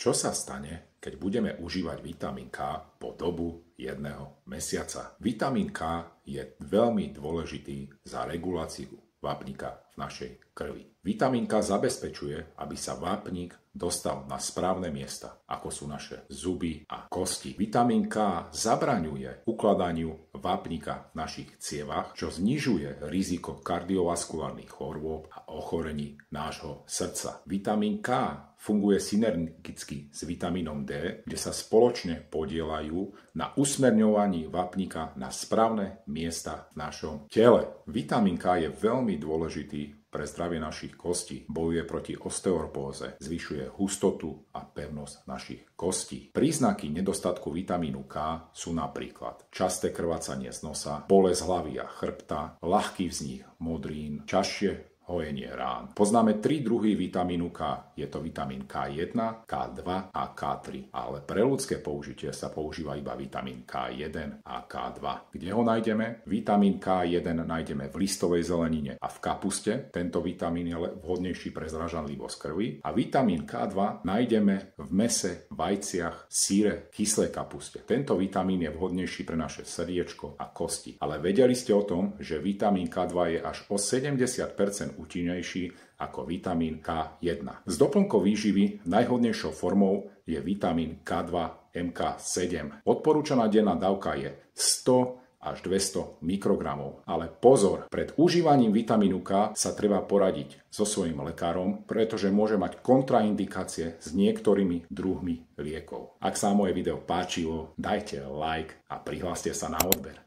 Čo sa stane, keď budeme užívať vitamín K po dobu 1 mesiaca? Vitamín K je veľmi dôležitý za reguláciu vápnika v našej krvi. Vitamín K zabezpečuje, aby sa vápnik dostal na správne miesta, ako sú naše zuby a kosti. Vitamín K zabraňuje ukladaniu vápnika v našich cievach, čo znižuje riziko kardiovaskulárnych chorôb a ochorení nášho srdca. Vitamín K funguje synergicky s vitamínom D, kde sa spoločne podieľajú na usmerňovaní vápnika na správne miesta v našom tele. Vitamín K je veľmi dôležitý pre zdravie našich kostí, bojuje proti osteoropóze, zvyšuje hustotu a pevnosť našich kostí. Príznaky nedostatku vitamínu K sú napríklad časté krvácanie z nosa, bolesť hlavy a chrbta, ľahký vznik modrín, častšie hojenie rán. Poznáme 3 druhy vitamínu K. Je to vitamín K1, K2 a K3. Ale pre ľudské použitie sa používa iba vitamín K1 a K2. Kde ho nájdeme? Vitamín K1 nájdeme v listovej zelenine a v kapuste. Tento vitamín je vhodnejší pre zražanlivosť krvi. A vitamín K2 nájdeme v mese, vajciach, síre, kyslej kapuste. Tento vitamín je vhodnejší pre naše srdiečko a kosti. Ale vedeli ste o tom, že vitamín K2 je až o 70% účinnejší ako vitamín K1. Z doplnkov výživy najhodnejšou formou je vitamín K2 MK7. Odporúčaná denná dávka je 100 až 200 mikrogramov. Ale pozor, pred užívaním vitamínu K sa treba poradiť so svojím lekárom, pretože môže mať kontraindikácie s niektorými druhmi liekov. Ak sa moje video páčilo, dajte like a prihláste sa na odber.